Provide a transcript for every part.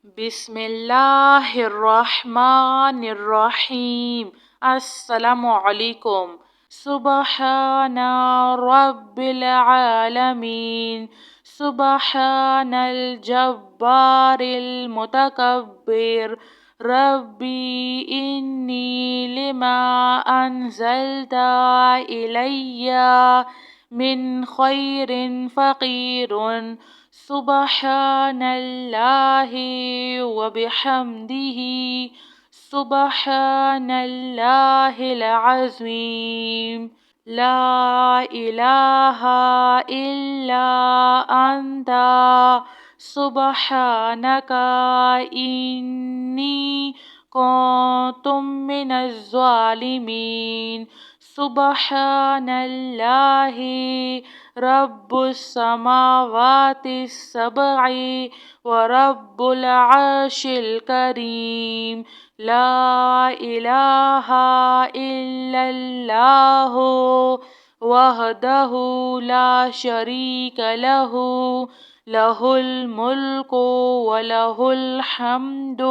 بسم اللہ الرحمن الرحیم۔ السلام علیکم۔ سبحان رب العالمین، سبحان الجبار المتکبر، ربی انی لما انزلت الی من خیر فقیر، سبحان اللہ وبحمدہ، سبحان اللہ العظیم، لا الہ الا انت سبحانک انی کنت من الظالمین، سبحان اللہ رب السماوات السبع ورب العرش الکریم، لا الہ الا اللہ وحدہ لا شریک لہ، لہ الملک ولہ الحمد،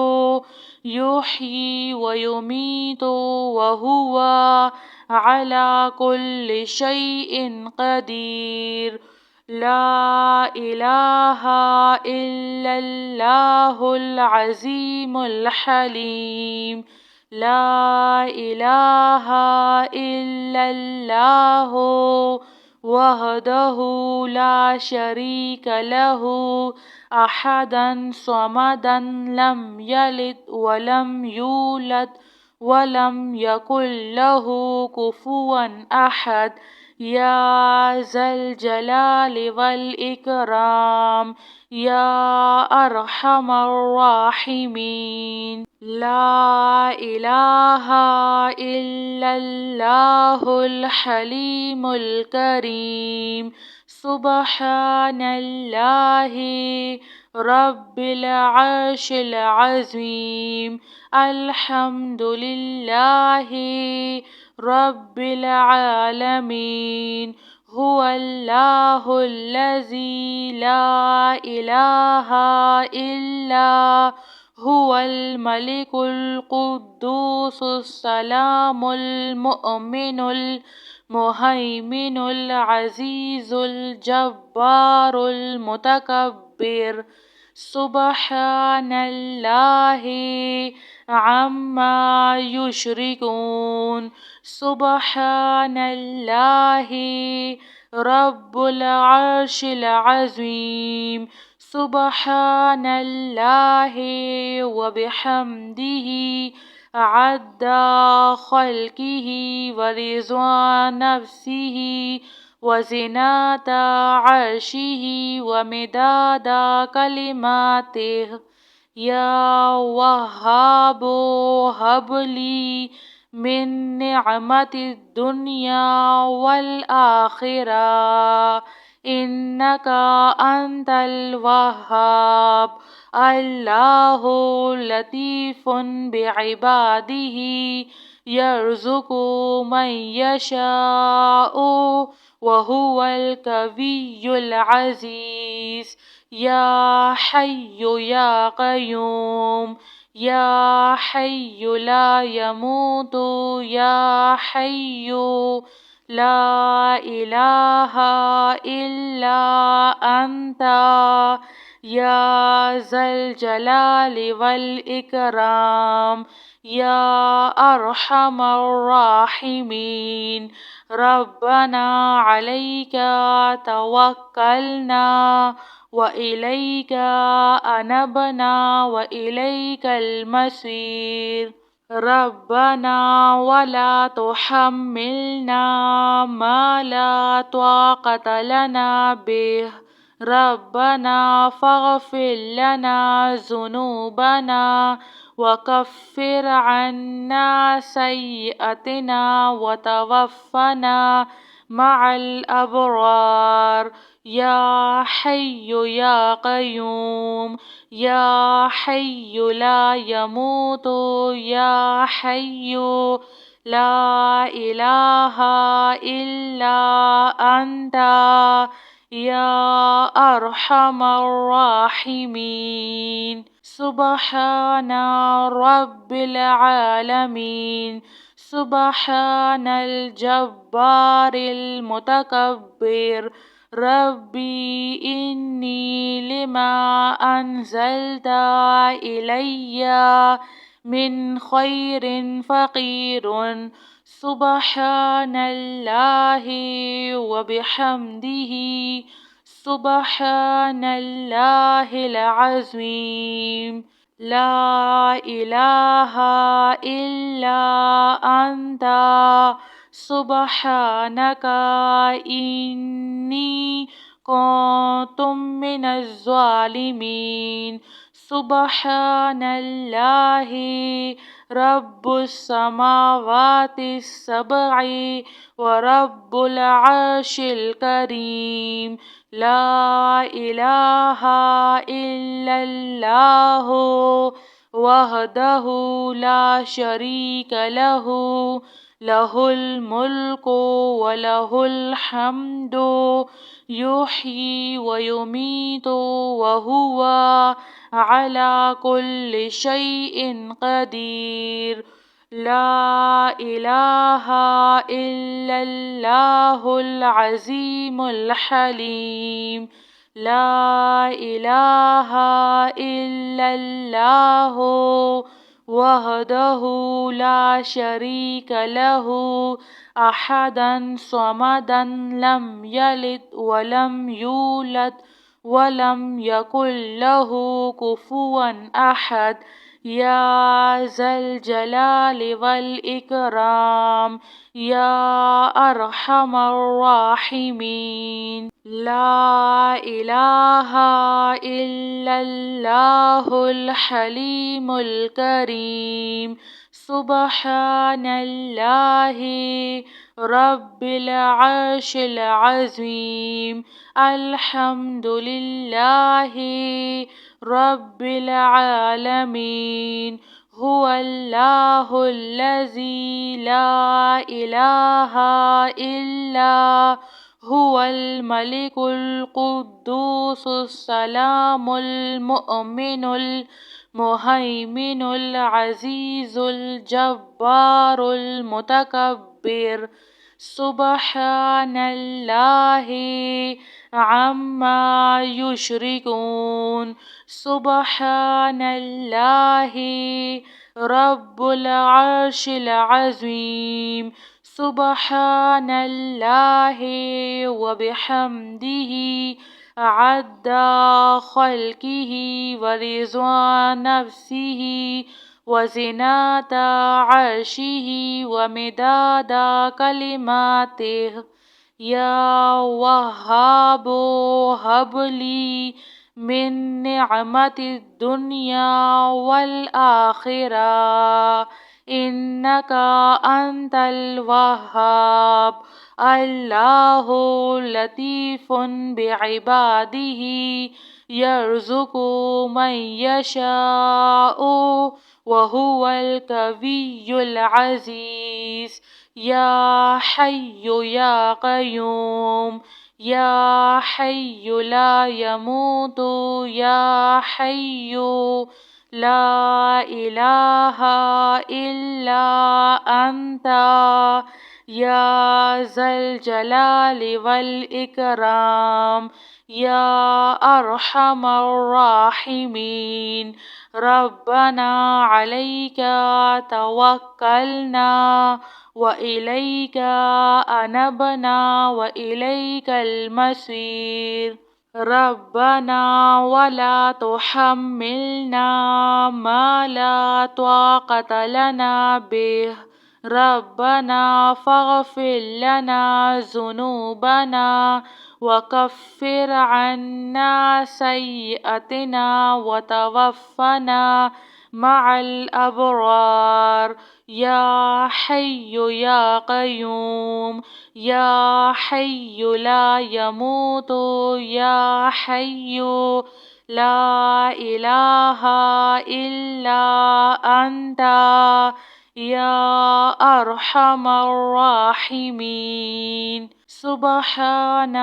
یحیی ویمیت وہو علی کل شیء قدیر، لا الہ الا اللہ العظیم الحلیم، لا الہ الا اللہ وحدہ لا شریک لہ، احدا صمدا لم یلد ولم یولد ولم یکن لہ کفوا احد، یا ذا الجلال والاکرام، یا ارحم الراحمین، لا الہ الا اللہ الحلیم الکریم، سبحان اللہ رب العرش العظیم، الحمد للہ رب العالمین، هو اللہ الذی لا الہ الا هو الملک القدوس السلام المؤمن المہیمن العزیز الجبار المتکبر، سبحان اللہ عما یشرکون، سبحان اللہ رب العرش العظیم، سبحان اللہ وبحمدہ، عدد خلقہ ورضا نفسہ وزنة عرشہ ومداد کلماتہ، یا وہاب ہب لی من نعمت الدنیا والآخرہ، انک انت الوہاب، اللہ لطیف بعبادہ، یرزق من یشاء وہو القوی العزیز، یا حی یا قیوم، یا حی لا یموت، یا حی لا الہ الا انت، یا ذا الجلال والاکرام، یا ارحم الراحمین، ربنا علیک توکلنا وإلیک انبنا وإلیک المصیر، ربنا ولا تحملنا ما لا طاقة لنا به، ربنا فاغفر لنا ذنوبنا وكفر عنا سيئاتنا وتوفنا مع الأبرار، یا حی یا قیوم، یا حی لا یموت، یا حی لا الہ الا انت، يا أرحم الراحمين. سبحان رب العالمين. سبحان الجبار المتكبر. ربي إني لما أنزلت إلي من خير فقير. سبحان الله وبحمده. سبحان الله العظيم. لا إله إلا أنت سبحانك إني كنت من الظالمين. سبحان الله رب السماوات السبع ورب العرش الكريم. لا إله إلا الله وحده لا شريك له. له الملك وله الحمد يحيي ويميت وهو على كل شيء قدير. لا إله إلا الله العظيم الحليم. لا إله إلا الله وحده لا شريك له أحدا صمدا لم يلد ولم يولد ولم يكن له كفوا أحد. يا ذا الجلال والإكرام يا أرحم الراحمين. لا إله إلا الله الحليم الكريم. سبحان الله رب العرش العظيم. الحمد لله رب العالمين. هو الله الذي لا إله إلا هو الملك القدوس السلام المؤمن المهيمن العزيز الجبار المتكبر. سبحان الله عما يشركون. سبحان الله رب العرش العظيم. سبحان الله وبحمده عد خلقه ورضوان نفسه وزنة عرشه ومداد كلماته. يا وهاب هب لي من نعمة الدنيا والآخرة إنك أنت الوهاب. الله لطيف بعباده يرزق من يشاء وهو القوي العزيز. يا حي يا قيوم يا حي لا يموت يا حي لا إله إلا أنت يا ذا الجلال والإكرام يا أرحم الراحمين. ربنا عليك توكلنا وإليك أنبنا وإليك المصير. ربنا ولا تحملنا ما لا طاقة لنا به. ربنا فاغفر لنا ذنوبنا وكفر عنا سيئاتنا وتوفنا مع الأبرار. يا حي يا قيوم يا حي لا يموت يا حي لا إله إلا أنت يا أرحم الراحمين. سبحان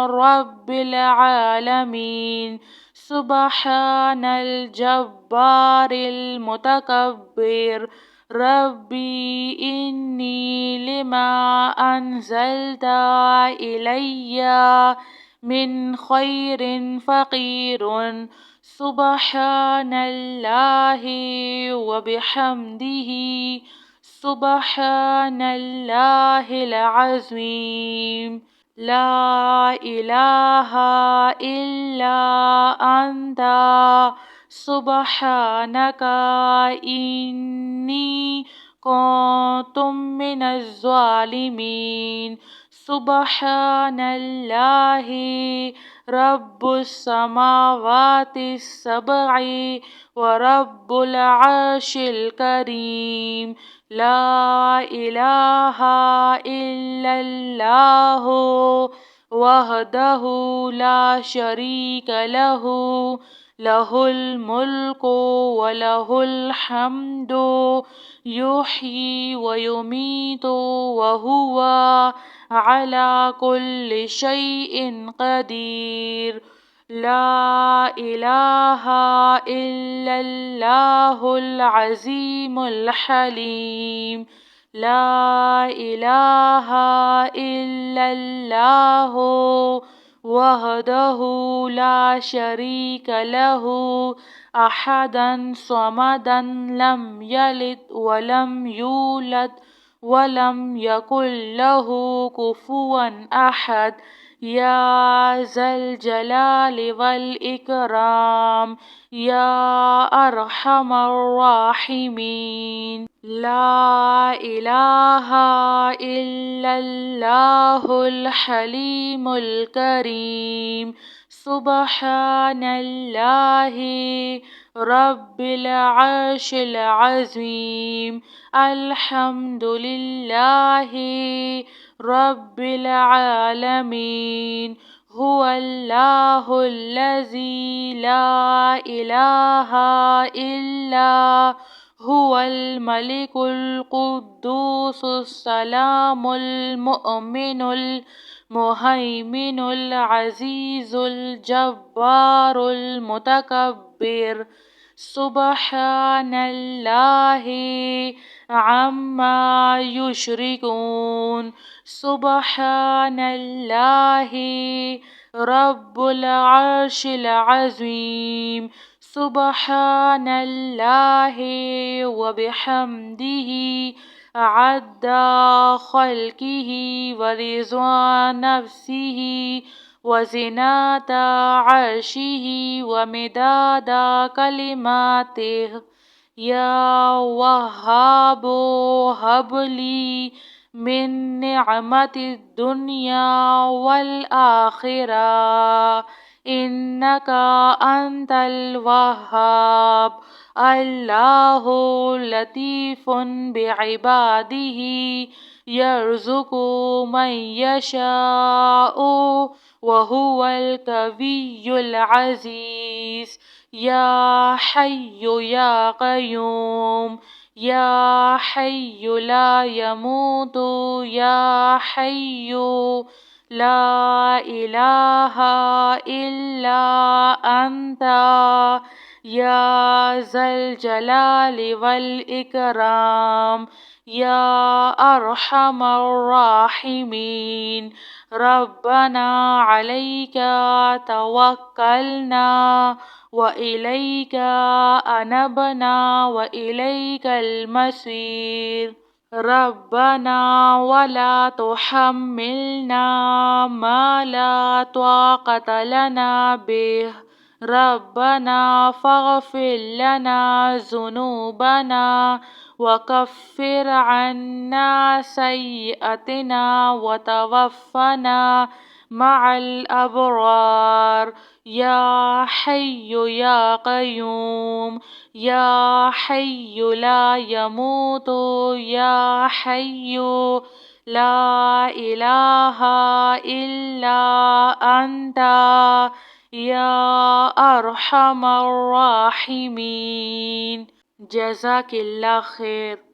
رب العالمين. سبحان الجبار المتكبر. ربي إني لما أنزلت إلي من خير فقير. سبحان الله وبحمده. سبحان الله العظيم. لا إله إلا أنت سبحانك إني كنت من الظالمين. سبحان الله رب السماوات السبع ورب العرش الكريم. لا إله إلا الله وحده لا شريك له. له الملك وله الحمد يحيي ويميت وهو على كل شيء قدير. لا إله إلا الله العظيم الحليم. لا إله إلا الله وحده لا شريك له. أحدا صمدا لم يلد ولم يولد ولم يكن له كفوا أحد. يا ذا الجلال والإكرام يا أرحم الراحمين. لا إله إلا الله الحليم الكريم. سبحان الله رب العرش العظيم. الحمد لله رب العالمين. هو الله الذي لا إله إلا هو الملك القدوس السلام المؤمن المهيمن العزيز الجبار المتكبر. سبحان الله عما يشركون. سبحان الله رب العرش العظيم. سبحان الله وبحمده عد خلقه ورضا نفسه وزنة عرشه ومداد كلماته. يا وهاب هب لي من نعمة الدنيا والآخرة إنك أنت الوهاب. الله لطيف بعباده يرزق من يشاء وهو القوي العزيز. يا حي يا قيوم يا حي لا يموت يا حي لا إله إلا أنت يا ذا الجلال والإكرام يا أرحم الراحمين. ربنا عليك توكلنا وإليك أنبنا وإليك المصير. ربنا ولا تحملنا ما لا طاقة لنا به. ربنا فاغفر لنا ذنوبنا وكفر عنا سيئاتنا وتوفنا مع الأبرار. يا حي يا قيوم يا حي لا يموت يا حي لا إله إلا أنت يا أرحم الراحمين. جزاك الله خير.